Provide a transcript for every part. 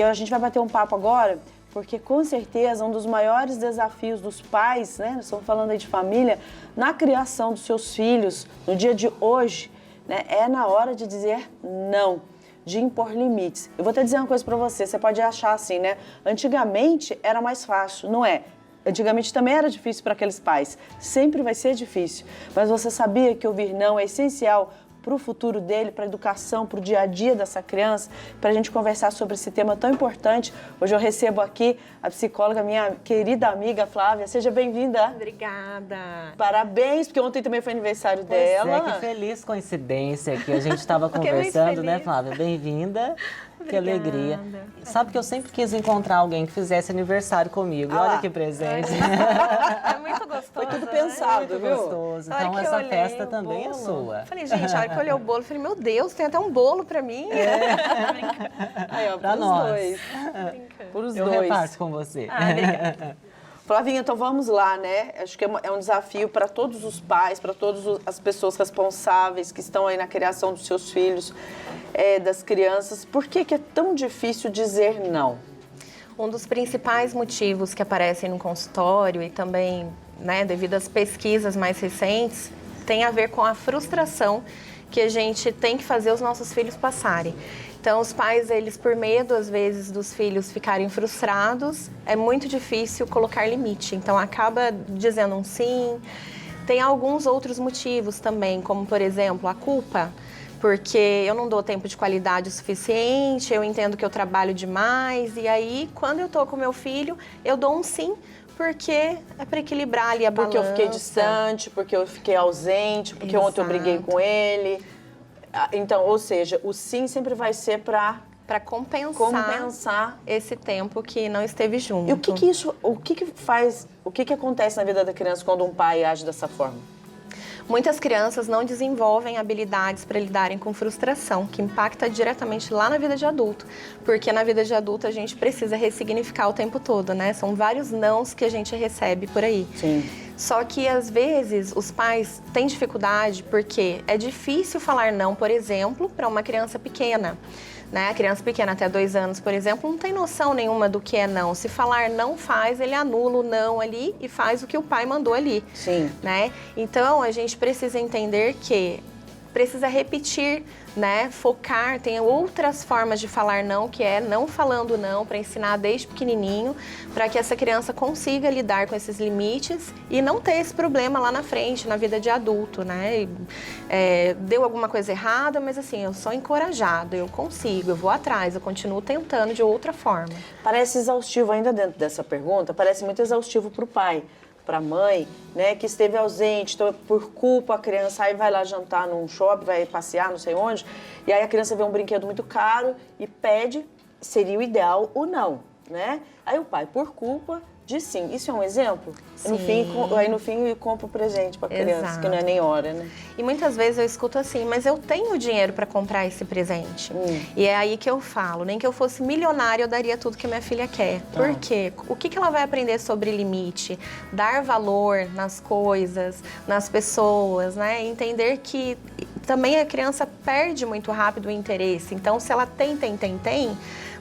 E a gente vai bater um papo agora, porque com certeza um dos maiores desafios dos pais, né, nós estamos falando aí de família, na criação dos seus filhos, no dia de hoje, né, é na hora de dizer não, de impor limites. Eu vou até dizer uma coisa para você, você pode achar assim, né, antigamente era mais fácil, não é? Antigamente também era difícil para aqueles pais, sempre vai ser difícil, mas você sabia que ouvir não é essencial para o futuro dele, para a educação, para o dia a dia dessa criança, para a gente conversar sobre esse tema tão importante. Hoje eu recebo aqui a psicóloga, minha querida amiga Flávia. Seja bem-vinda. Obrigada. Parabéns, porque ontem também foi aniversário dela. É, que feliz coincidência que a gente estava conversando, né, Flávia? Bem-vinda. Que alegria. Sabe que eu sempre quis encontrar alguém que fizesse aniversário comigo. Olha que presente. É muito gostoso. Foi tudo pensado, Muito viu? gostoso. Então essa festa também é sua. Falei, gente, a hora que eu olhei o bolo, falei, meu Deus, tem até um bolo pra mim. Aí, ó, Pra pros nós. dois. Pros Eu dois. reparto com você. Obrigada. Flavinha, então vamos lá, né? Acho que é um desafio para todos os pais, para todas as pessoas responsáveis que estão aí na criação dos seus filhos, das crianças. Por que é tão difícil dizer não? Um dos principais motivos que aparecem no consultório e também, né, devido às pesquisas mais recentes, tem a ver com a frustração que a gente tem que fazer os nossos filhos passarem. Então, os pais, eles, por medo, às vezes, dos filhos ficarem frustrados, é muito difícil colocar limite. Então, acaba dizendo um sim. Tem alguns outros motivos também, como, por exemplo, a culpa, porque eu não dou tempo de qualidade o suficiente, eu entendo que eu trabalho demais, e aí, quando eu tô com meu filho, eu dou um sim, porque é para equilibrar ali a balança. Porque eu fiquei distante, porque eu fiquei ausente, porque ontem eu briguei com ele. Então, ou seja, o sim sempre vai ser para compensar esse tempo que não esteve junto. E o que acontece na vida da criança quando um pai age dessa forma? Muitas crianças não desenvolvem habilidades para lidarem com frustração, que impacta diretamente lá na vida de adulto. Porque na vida de adulto a gente precisa ressignificar o tempo todo, né? São vários nãos que a gente recebe por aí. Sim. Só que, às vezes, os pais têm dificuldade porque é difícil falar não, por exemplo, para uma criança pequena. Né? A criança pequena, até 2 anos, por exemplo, não tem noção nenhuma do que é não. Se falar não faz, ele anula o não ali e faz o que o pai mandou ali. Sim. Né? Então, a gente precisa entender que precisa repetir, né? Focar, tem outras formas de falar não, que é não falando não, para ensinar desde pequenininho, para que essa criança consiga lidar com esses limites e não ter esse problema lá na frente, na vida de adulto, né? Deu alguma coisa errada, mas assim, eu sou encorajado, eu consigo, eu vou atrás, eu continuo tentando de outra forma. Parece exaustivo ainda dentro dessa pergunta, parece muito exaustivo para o pai, para a mãe, né, que esteve ausente, então por culpa a criança aí vai lá jantar num shopping, vai passear não sei onde, e aí a criança vê um brinquedo muito caro e pede, seria o ideal o não, né? Aí o pai, por culpa, diz sim. Isso é um exemplo? Sim. Aí no fim eu compro o presente para a criança, Exato. que não é nem hora, né? E muitas vezes eu escuto assim, mas eu tenho dinheiro para comprar esse presente. E é aí que eu falo, nem que eu fosse milionária eu daria tudo que minha filha quer. Por quê? O que ela vai aprender sobre limite? Dar valor nas coisas, nas pessoas, né? Entender que também a criança perde muito rápido o interesse. Então, se ela tem,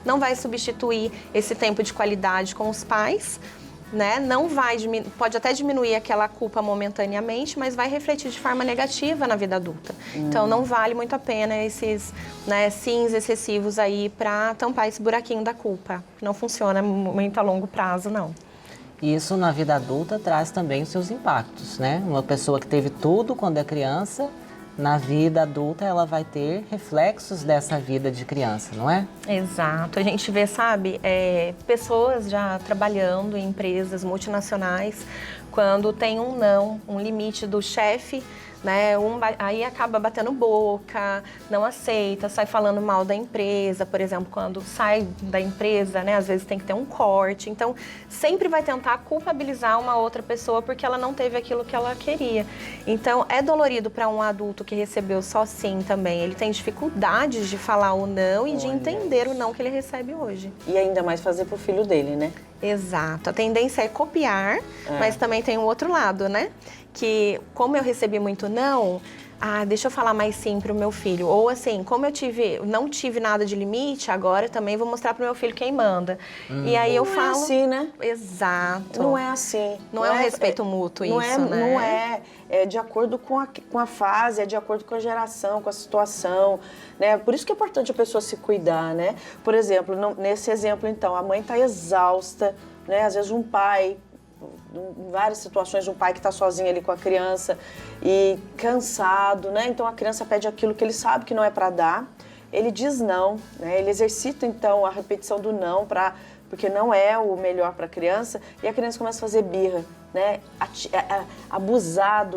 não vai substituir esse tempo de qualidade com os pais, né? Não vai pode até diminuir aquela culpa momentaneamente, mas vai refletir de forma negativa na vida adulta. Então não vale muito a pena esses, né, sims excessivos aí para tampar esse buraquinho da culpa. Não funciona muito a longo prazo, não. Isso na vida adulta traz também os seus impactos, né? Uma pessoa que teve tudo quando é criança, na vida adulta ela vai ter reflexos dessa vida de criança, não é? Exato. A gente vê, sabe, pessoas já trabalhando em empresas multinacionais, quando tem um não, um limite do chefe, né? Aí acaba batendo boca, não aceita, sai falando mal da empresa, por exemplo, quando sai da empresa, né? Às vezes tem que ter um corte. Então, sempre vai tentar culpabilizar uma outra pessoa porque ela não teve aquilo que ela queria. Então, é dolorido para um adulto que recebeu só sim também. Ele tem dificuldades de falar o não e de entender o não que ele recebe hoje. E ainda mais fazer pro filho dele, né? Exato. A tendência é copiar, mas também tem um outro lado, né? Que, como eu recebi muito não, deixa eu falar mais sim pro meu filho. Ou assim, como não tive nada de limite, agora também vou mostrar pro meu filho quem manda. E aí eu falo... Não é assim, né? Exato. Não é assim. Não é um respeito mútuo isso, né? Não é. É de acordo com a fase, é de acordo com a geração, com a situação, né? Por isso que é importante a pessoa se cuidar, né? Por exemplo, nesse exemplo, então, a mãe tá exausta, né? Às vezes um pai... em várias situações, um pai que está sozinho ali com a criança e cansado, né? Então a criança pede aquilo que ele sabe que não é para dar, ele diz não, né? Ele exercita então a repetição do não porque não é o melhor para a criança e a criança começa a fazer birra, né? Abusar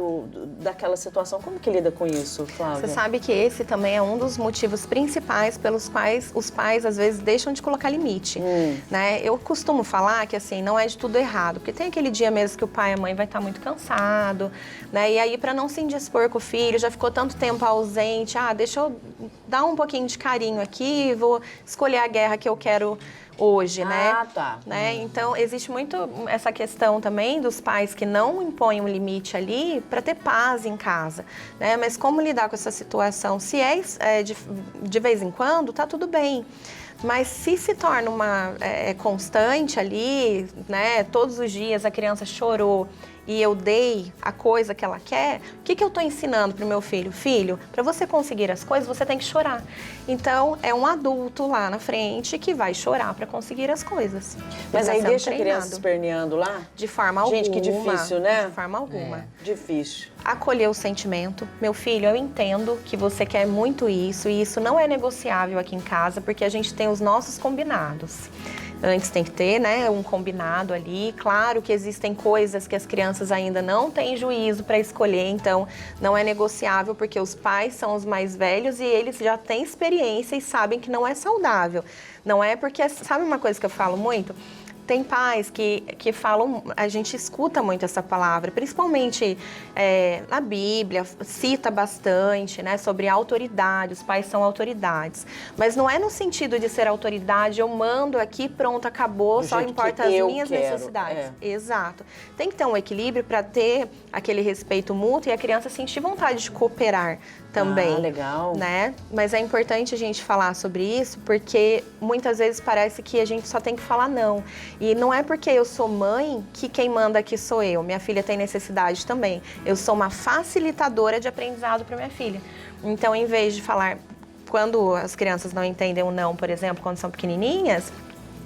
daquela situação. Como que lida com isso, Flávia? Você sabe que esse também é um dos motivos principais pelos quais os pais às vezes deixam de colocar limite, né? Eu costumo falar que assim, não é de tudo errado, porque tem aquele dia mesmo que o pai e a mãe vai estar muito cansado, né? E aí para não se indispor com o filho, já ficou tanto tempo ausente, deixa eu dar um pouquinho de carinho aqui, vou escolher a guerra que eu quero hoje, né? Tá. Né? Então, existe muito essa questão também dos pais que não impõem um limite ali para ter paz em casa, né? Mas como lidar com essa situação? Se de vez em quando, tá tudo bem. Mas se torna uma constante ali, né? Todos os dias a criança chorou e eu dei a coisa que ela quer, o que eu estou ensinando para o meu filho? Filho, para você conseguir as coisas, você tem que chorar. Então, é um adulto lá na frente que vai chorar para conseguir as coisas. Mas aí deixa a criança esperneando lá? De forma alguma. Gente, que difícil, né? De forma alguma. Difícil. Acolher o sentimento. Meu filho, eu entendo que você quer muito isso e isso não é negociável aqui em casa, porque a gente tem os nossos combinados. Antes tem que ter, né, um combinado ali. Claro que existem coisas que as crianças ainda não têm juízo para escolher, então não é negociável porque os pais são os mais velhos e eles já têm experiência e sabem que não é saudável. Não é porque, sabe uma coisa que eu falo muito? Tem pais que falam, a gente escuta muito essa palavra, principalmente na Bíblia, cita bastante, né, sobre autoridade, os pais são autoridades. Mas não é no sentido de ser autoridade, eu mando aqui, pronto, acabou, só importa as minhas necessidades. Exato. Tem que ter um equilíbrio para ter aquele respeito mútuo e a criança sentir vontade de cooperar também. Legal. Né? Mas é importante a gente falar sobre isso, porque muitas vezes parece que a gente só tem que falar não. E não é porque eu sou mãe que quem manda aqui sou eu. Minha filha tem necessidade também. Eu sou uma facilitadora de aprendizado para minha filha. Então, em vez de falar, quando as crianças não entendem o não, por exemplo, quando são pequenininhas,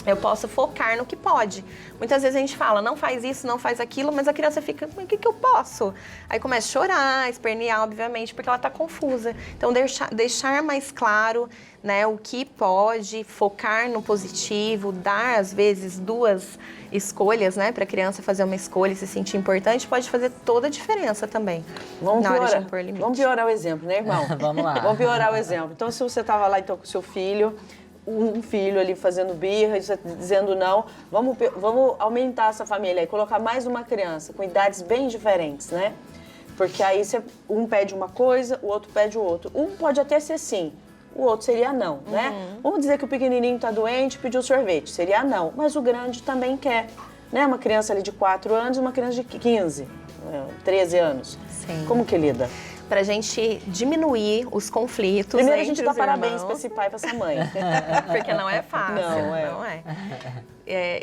eu posso focar no que pode. Muitas vezes a gente fala, não faz isso, não faz aquilo, mas a criança fica, mas o que eu posso? Aí começa a chorar, espernear, obviamente, porque ela está confusa. Então, deixar mais claro, né, o que pode, focar no positivo, dar, às vezes, 2 escolhas, né, para a criança fazer uma escolha e se sentir importante, pode fazer toda a diferença também. Vamos piorar o exemplo, né, irmão? Vamos lá. Vamos piorar o exemplo. Então, se você estava lá então, com seu filho, um filho ali fazendo birra, dizendo não, vamos aumentar essa família e colocar mais uma criança com idades bem diferentes, né? Porque aí um pede uma coisa, o outro pede o outro. Um pode até ser sim, o outro seria não, né? Vamos dizer que o pequenininho está doente e pediu sorvete, seria não, mas o grande também quer, né? Uma criança ali de 4 anos e uma criança de 15, 13 anos. Sim. Como que lida? Pra gente diminuir os conflitos. Primeiro a gente dá parabéns para esse pai e para essa mãe. Porque não é fácil. Não é.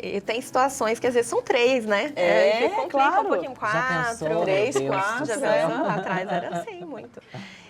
E tem situações que às vezes são 3, né? Que complica claro. Um pouquinho 4. 3, 4. Já pensou? Atrás era assim, muito.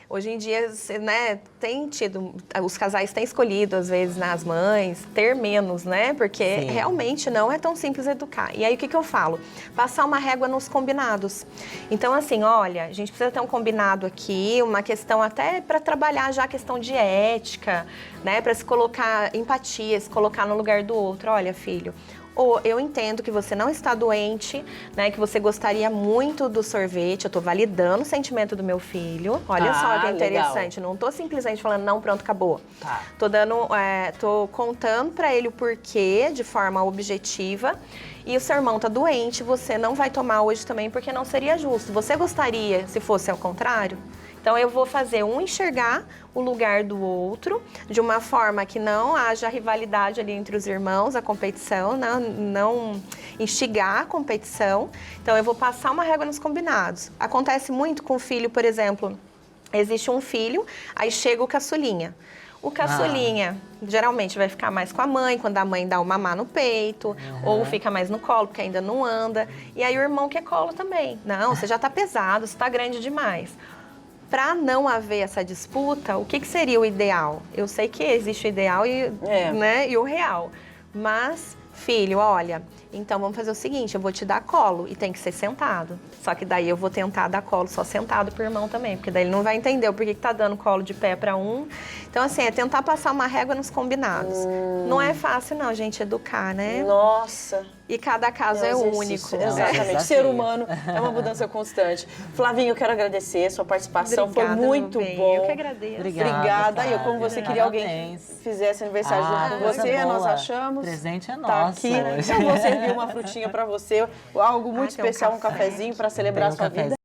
Hoje em dia, né, tem tido, os casais têm escolhido, às vezes, nas mães, ter menos, né? Porque realmente não é tão simples educar. E aí, o que eu falo? Passar uma régua nos combinados. Então, assim, olha, a gente precisa ter um combinado aqui, uma questão até para trabalhar já a questão de ética, né? Para se colocar empatia, se colocar no lugar do outro. Olha, filho, ou eu entendo que você não está doente, né? Que você gostaria muito do sorvete. Eu estou validando o sentimento do meu filho. Olha só que interessante. Legal. Não estou simplesmente falando, não, pronto, acabou. Tá. Tô contando para ele o porquê de forma objetiva. E o seu irmão está doente, você não vai tomar hoje também porque não seria justo. Você gostaria se fosse ao contrário? Então, eu vou fazer um enxergar o lugar do outro de uma forma que não haja rivalidade ali entre os irmãos, a competição, não instigar a competição. Então, eu vou passar uma régua nos combinados. Acontece muito com o filho, por exemplo, existe um filho, aí chega o caçulinha. O caçulinha geralmente vai ficar mais com a mãe, quando a mãe dá o mamar no peito, ou fica mais no colo, porque ainda não anda. E aí o irmão quer colo também. Não, você já tá pesado, você tá grande demais. Para não haver essa disputa, o que seria o ideal? Eu sei que existe o ideal né, e o real, mas, filho, olha, então vamos fazer o seguinte, eu vou te dar colo e tem que ser sentado. Só que daí eu vou tentar dar colo só sentado pro irmão também, porque daí ele não vai entender o porquê que tá dando colo de pé para um. Então, assim, é tentar passar uma régua nos combinados. Não é fácil não, gente, educar, né? Nossa. E cada caso é único. Exatamente. Ser humano é uma mudança constante. Flavinho, eu quero agradecer. Sua participação Obrigada, foi muito meu bem. bom. Eu que agradeço. Obrigada. E como você queria alguém Parabéns. que fizesse aniversário junto com coisa você, nós boa. achamos. Presente é Tá nosso aqui. hoje. Então vou servir uma frutinha para você, algo muito tem um especial, um café. cafezinho para celebrar a Tem um sua vida.